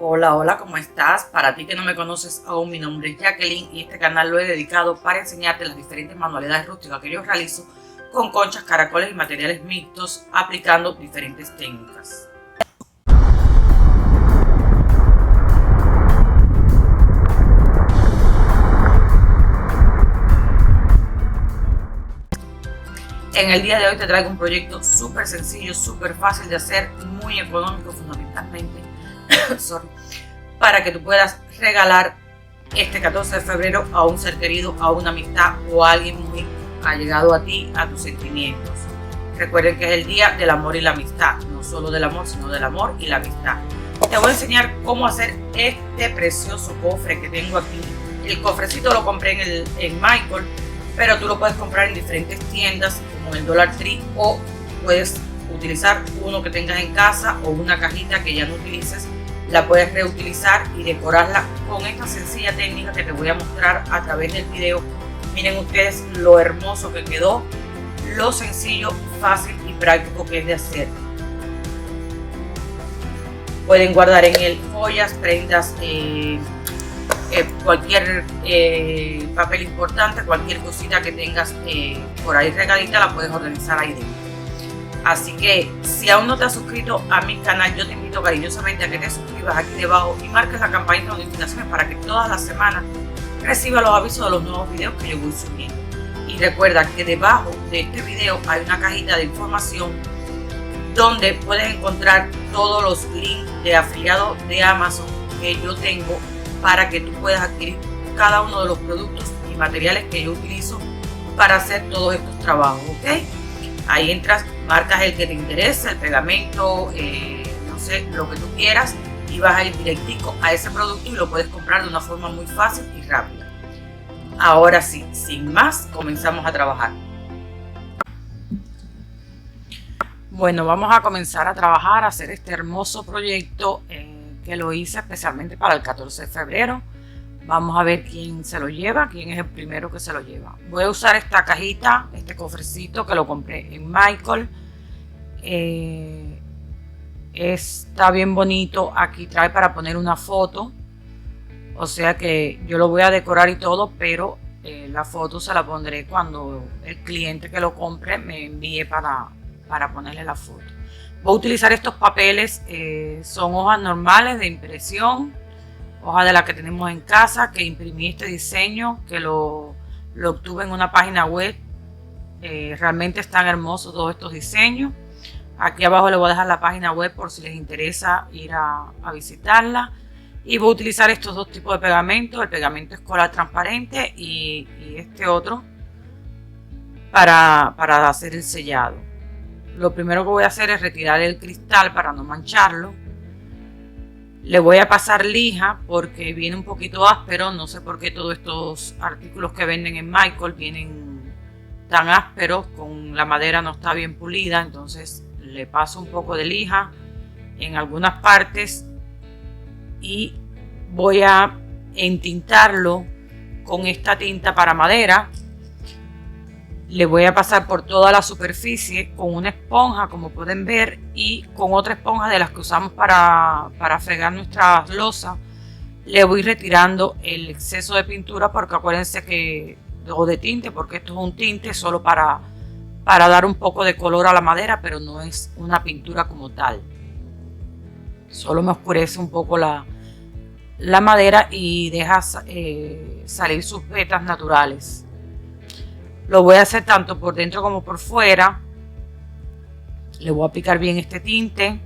Hola, hola, ¿cómo estás? Para ti que no me conoces aún, mi nombre es Jacqueline y este canal lo he dedicado para enseñarte las diferentes manualidades rústicas que yo realizo con conchas, caracoles y materiales mixtos aplicando diferentes técnicas. En el día de hoy te traigo un proyecto súper sencillo, súper fácil de hacer, muy económico fundamentalmente, para que tú puedas regalar este 14 de febrero a un ser querido, a una amistad o a alguien muy allegado a ti, a tus sentimientos. Recuerden que es el día del amor y la amistad, no solo del amor, sino del amor y la amistad. Te voy a enseñar cómo hacer este precioso cofre que tengo aquí. El cofrecito lo compré en Michael, pero tú lo puedes comprar en diferentes tiendas como en el Dollar Tree, o puedes utilizar uno que tengas en casa o una cajita que ya no utilices. La puedes reutilizar y decorarla con esta sencilla técnica que te voy a mostrar a través del video. Miren ustedes lo hermoso que quedó, lo sencillo, fácil y práctico que es de hacer. Pueden guardar en él joyas, prendas, cualquier papel importante, cualquier cosita que tengas por ahí regadita, la puedes organizar ahí dentro. Así que si aún no te has suscrito a mi canal, yo te invito cariñosamente a que te suscribas aquí debajo y marques la campanita de notificaciones para que todas las semanas recibas los avisos de los nuevos videos que yo voy subiendo. Y recuerda que debajo de este video hay una cajita de información donde puedes encontrar todos los links de afiliados de Amazon que yo tengo para que tú puedas adquirir cada uno de los productos y materiales que yo utilizo para hacer todos estos trabajos, ¿ok? Ahí entras, marcas el que te interesa, el pegamento, no sé, lo que tú quieras, y vas a ir directico a ese producto y lo puedes comprar de una forma muy fácil y rápida. Ahora sí, sin más, comenzamos a trabajar. Bueno, vamos a comenzar a trabajar, a hacer este hermoso proyecto que lo hice especialmente para el 14 de febrero. Vamos a ver quién se lo lleva, quién es el primero que se lo lleva. Voy a usar esta cajita, este cofrecito que lo compré en Michael. Está bien bonito. Aquí trae para poner una foto. O sea que yo lo voy a decorar y todo, pero la foto se la pondré cuando el cliente que lo compre me envíe para ponerle la foto. Voy a utilizar estos papeles, son hojas normales de impresión, hoja de la que tenemos en casa, que imprimí este diseño, que lo obtuve en una página web. Realmente están hermosos todos estos diseños. Aquí abajo les voy a dejar la página web por si les interesa ir a visitarla. Y voy a utilizar estos dos tipos de pegamento, el pegamento escolar transparente y este otro para hacer el sellado. Lo primero que voy a hacer es retirar el cristal para no mancharlo. Le voy a pasar lija porque viene un poquito áspero. No sé por qué todos estos artículos que venden en Michael vienen tan ásperos, con la madera no está bien pulida. Entonces le paso un poco de lija en algunas partes y voy a entintarlo con esta tinta para madera. Le voy a pasar por toda la superficie con una esponja, como pueden ver, y con otra esponja de las que usamos para fregar nuestras losas. Le voy retirando el exceso de pintura, porque acuérdense que, o de tinte, porque esto es un tinte solo para dar un poco de color a la madera, pero no es una pintura como tal. Solo me oscurece un poco la madera y deja salir sus vetas naturales. Lo voy a hacer tanto por dentro como por fuera. Le voy a aplicar bien este tinte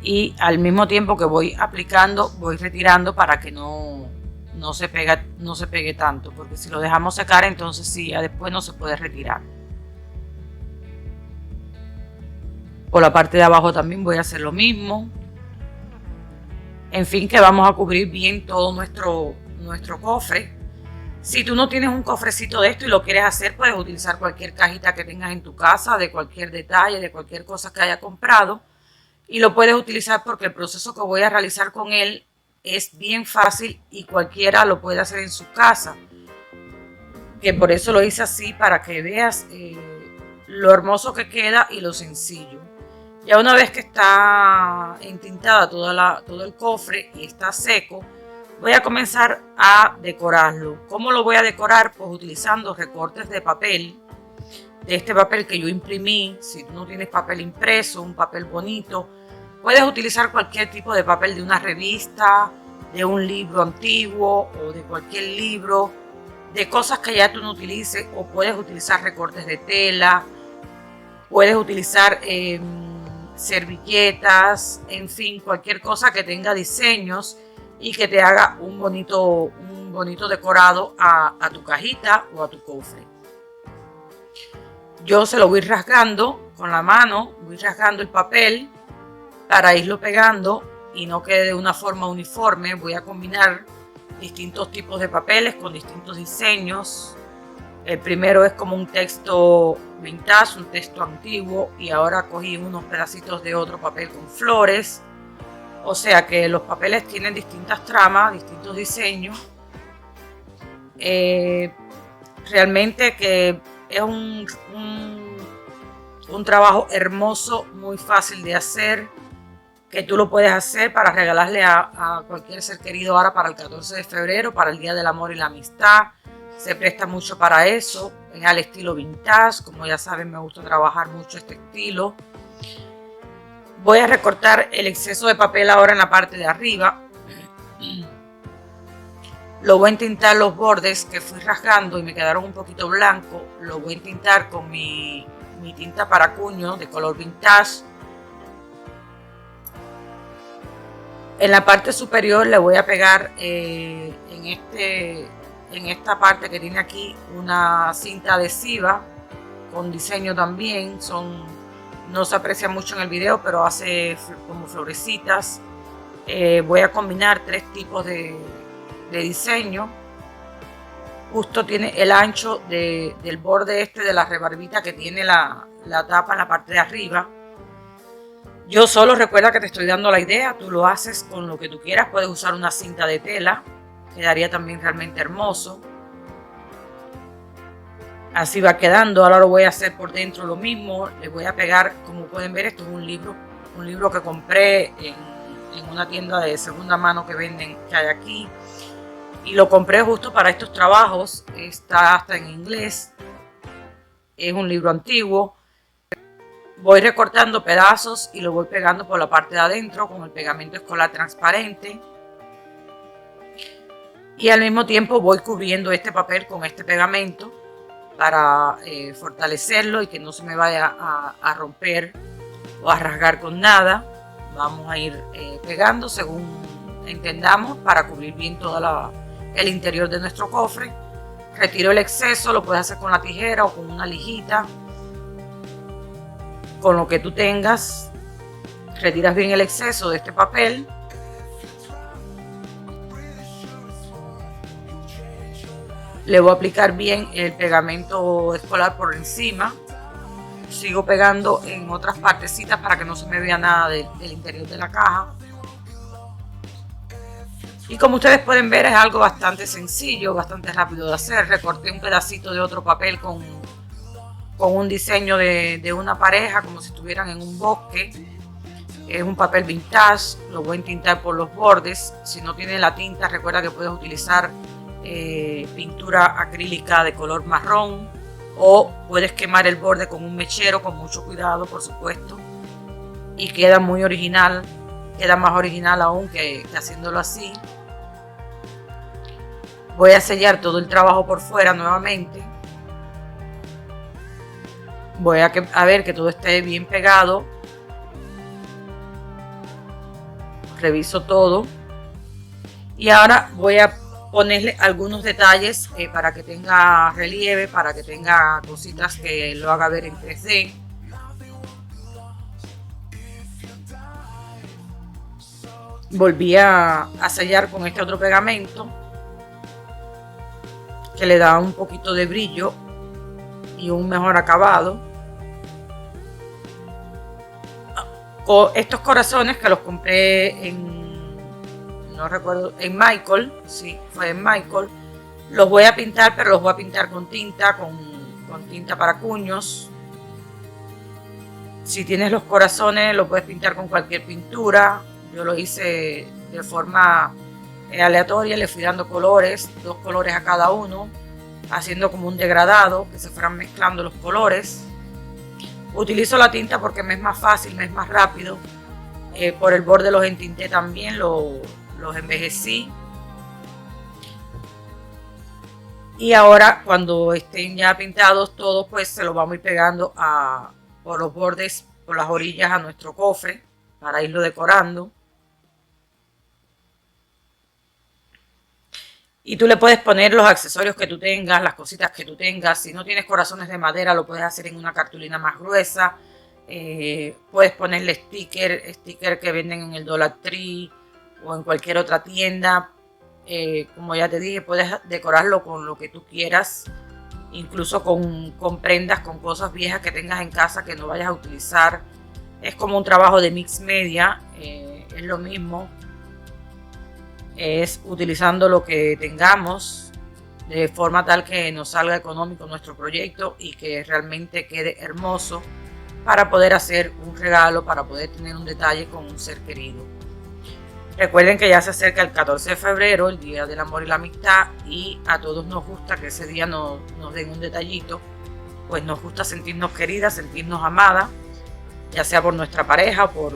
y al mismo tiempo que voy aplicando, voy retirando para que no se pegue tanto, porque si lo dejamos secar, entonces sí, ya después no se puede retirar. Por la parte de abajo también voy a hacer lo mismo. En fin, que vamos a cubrir bien todo nuestro cofre. Si tú no tienes un cofrecito de esto y lo quieres hacer, puedes utilizar cualquier cajita que tengas en tu casa, de cualquier detalle, de cualquier cosa que haya comprado. Y lo puedes utilizar porque el proceso que voy a realizar con él es bien fácil y cualquiera lo puede hacer en su casa. Que por eso lo hice así, para que veas lo hermoso que queda y lo sencillo. Ya una vez que está entintada todo el cofre y está seco, voy a comenzar a decorarlo. ¿Cómo lo voy a decorar? Pues utilizando recortes de papel, de este papel que yo imprimí. Si tú no tienes papel impreso, un papel bonito, puedes utilizar cualquier tipo de papel de una revista, de un libro antiguo o de cualquier libro, de cosas que ya tú no utilices, o puedes utilizar recortes de tela, puedes utilizar servilletas, en fin, cualquier cosa que tenga diseños y que te haga un bonito decorado a tu cajita o a tu cofre. Yo se lo voy rasgando con la mano, voy rasgando el papel para irlo pegando y no quede de una forma uniforme. Voy a combinar distintos tipos de papeles con distintos diseños. El primero es como un texto vintage, un texto antiguo, y ahora cogí unos pedacitos de otro papel con flores. O sea que los papeles tienen distintas tramas, distintos diseños. Realmente que es un trabajo hermoso, muy fácil de hacer, que tú lo puedes hacer para regalarle a cualquier ser querido ahora para el 14 de febrero, para el Día del Amor y la Amistad. Se presta mucho para eso, es al estilo vintage. Como ya saben, me gusta trabajar mucho este estilo. Voy a recortar el exceso de papel ahora en la parte de arriba. Lo voy a entintar los bordes que fui rasgando y me quedaron un poquito blancos. Lo voy a entintar con mi tinta para cuño de color vintage. En la parte superior le voy a pegar en esta parte que tiene aquí una cinta adhesiva con diseño también. No se aprecia mucho en el video, pero hace como florecitas. Voy a combinar 3 tipos de diseño. Justo tiene el ancho del borde de la rebarbita que tiene la tapa en la parte de arriba. Yo solo recuerda que te estoy dando la idea, tú lo haces con lo que tú quieras. Puedes usar una cinta de tela, quedaría también realmente hermoso. Así va quedando. Ahora lo voy a hacer por dentro lo mismo. Le voy a pegar, como pueden ver, esto es un libro que compré en una tienda de segunda mano que hay aquí. Y lo compré justo para estos trabajos. Está hasta en inglés. Es un libro antiguo. Voy recortando pedazos y lo voy pegando por la parte de adentro con el pegamento escolar transparente. Y al mismo tiempo voy cubriendo este papel con este pegamento para fortalecerlo y que no se me vaya a romper o a rasgar con nada. Vamos a ir pegando según entendamos para cubrir bien todo el interior de nuestro cofre. Retiro el exceso, lo puedes hacer con la tijera o con una lijita. Con lo que tú tengas, retiras bien el exceso de este papel. Le voy a aplicar bien el pegamento escolar por encima. Sigo pegando en otras partecitas para que no se me vea nada del interior de la caja. Y como ustedes pueden ver, es algo bastante sencillo, bastante rápido de hacer. Recorté un pedacito de otro papel con un diseño de una pareja, como si estuvieran en un bosque. Es un papel vintage, lo voy a entintar por los bordes. Si no tiene la tinta, recuerda que puedes utilizar pintura acrílica de color marrón, o puedes quemar el borde con un mechero, con mucho cuidado, por supuesto, y queda muy original, queda más original aún que haciéndolo así. Voy a sellar todo el trabajo por fuera nuevamente. Voy a ver que todo esté bien pegado. Reviso todo. Y ahora voy a ponerle algunos detalles para que tenga relieve, para que tenga cositas que lo haga ver en 3D. Volví a sellar con este otro pegamento que le da un poquito de brillo y un mejor acabado. Con estos corazones que los compré no recuerdo, en Michael, sí, fue en Michael. Los voy a pintar, pero los voy a pintar con tinta para cuños. Si tienes los corazones, lo puedes pintar con cualquier pintura. Yo lo hice de forma aleatoria, le fui dando colores, 2 colores a cada uno, haciendo como un degradado, que se fueran mezclando los colores. Utilizo la tinta porque me es más fácil, me es más rápido. Por el borde los entinté también, los envejecí. Y ahora cuando estén ya pintados todos, pues se los vamos a ir pegando por los bordes, por las orillas a nuestro cofre para irlo decorando. Y tú le puedes poner los accesorios que tú tengas, las cositas que tú tengas. Si no tienes corazones de madera, lo puedes hacer en una cartulina más gruesa. Puedes ponerle sticker que venden en el Dollar Tree o en cualquier otra tienda. Como ya te dije, puedes decorarlo con lo que tú quieras, incluso con prendas, con cosas viejas que tengas en casa que no vayas a utilizar. Es como un trabajo de mix media, es lo mismo. Es utilizando lo que tengamos de forma tal que nos salga económico nuestro proyecto y que realmente quede hermoso para poder hacer un regalo, para poder tener un detalle con un ser querido. Recuerden que ya se acerca el 14 de febrero, el Día del Amor y la Amistad, y a todos nos gusta que ese día nos den un detallito, pues nos gusta sentirnos queridas, sentirnos amadas, ya sea por nuestra pareja, por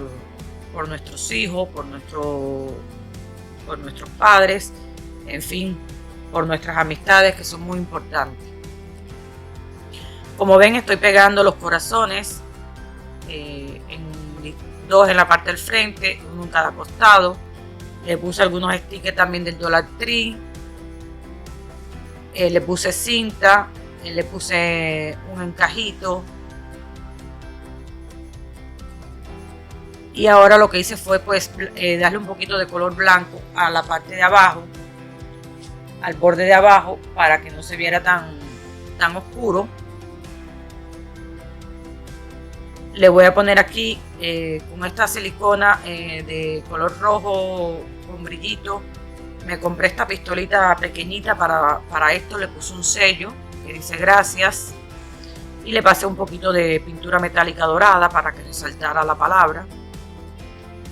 nuestros hijos, por nuestros padres, en fin, por nuestras amistades que son muy importantes. Como ven, estoy pegando los corazones, dos en la parte del frente, uno en cada costado. Le puse algunos stickers también del Dollar Tree, le puse cinta, le puse un encajito. Y ahora lo que hice fue pues darle un poquito de color blanco a la parte de abajo, al borde de abajo, para que no se viera tan oscuro. Le voy a poner aquí con esta silicona de color rojo con brillito. Me compré esta pistolita pequeñita para esto. Le puse un sello que dice gracias y le pasé un poquito de pintura metálica dorada para que resaltara la palabra.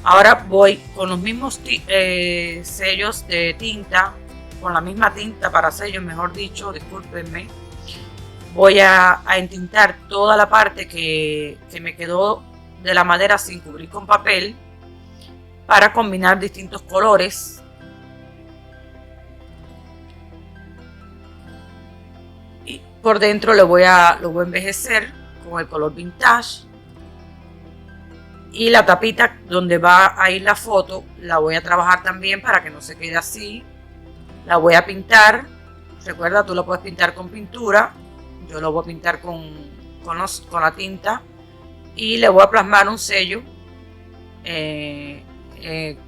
Ahora voy con los mismos sellos de tinta, con la misma tinta para sellos, mejor dicho, discúlpenme. Voy a entintar toda la parte que me quedó de la madera sin cubrir con papel para combinar distintos colores. Y por dentro lo voy a envejecer con el color vintage. Y la tapita donde va a ir la foto la voy a trabajar también para que no se quede así. La voy a pintar. Recuerda, tú lo puedes pintar con pintura. Yo lo voy a pintar con la tinta y le voy a plasmar un sello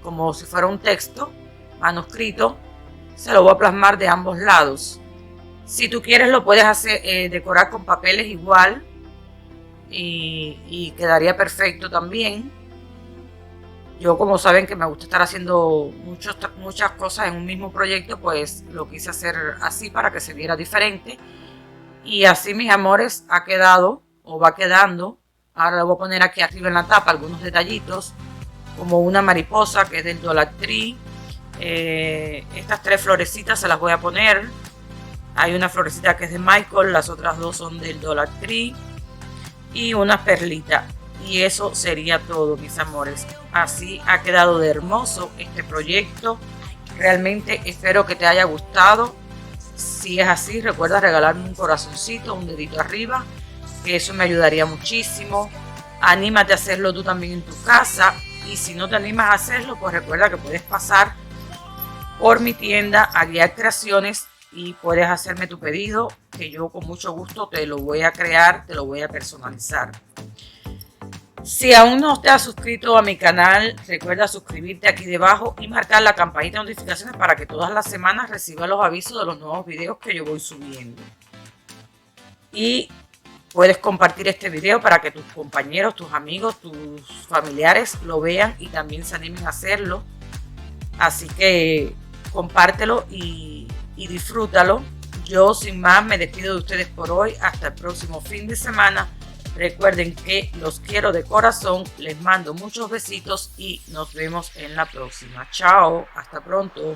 como si fuera un texto manuscrito. Se lo voy a plasmar de ambos lados. Si tú quieres lo puedes hacer decorar con papeles igual y quedaría perfecto también. Yo, como saben que me gusta estar haciendo muchas cosas en un mismo proyecto, pues lo quise hacer así para que se viera diferente. Y así, mis amores, ha quedado o va quedando. Ahora le voy a poner aquí arriba en la tapa algunos detallitos, como una mariposa que es del Dollar Tree. Estas 3 florecitas se las voy a poner. Hay una florecita que es de Michael, las otras 2 son del Dollar Tree. Y una perlita. Y eso sería todo, mis amores. Así ha quedado de hermoso este proyecto. Realmente espero que te haya gustado. Si es así, recuerda regalarme un corazoncito, un dedito arriba, que eso me ayudaría muchísimo. Anímate a hacerlo tú también en tu casa. Y si no te animas a hacerlo, pues recuerda que puedes pasar por mi tienda a Guiar Creaciones y puedes hacerme tu pedido, que yo con mucho gusto te lo voy a crear, te lo voy a personalizar. Si aún no te has suscrito a mi canal, recuerda suscribirte aquí debajo y marcar la campanita de notificaciones para que todas las semanas recibas los avisos de los nuevos videos que yo voy subiendo. Y puedes compartir este video para que tus compañeros, tus amigos, tus familiares lo vean y también se animen a hacerlo. Así que compártelo y disfrútalo. Yo sin más me despido de ustedes por hoy. Hasta el próximo fin de semana. Recuerden que los quiero de corazón, les mando muchos besitos y nos vemos en la próxima. Chao, hasta pronto.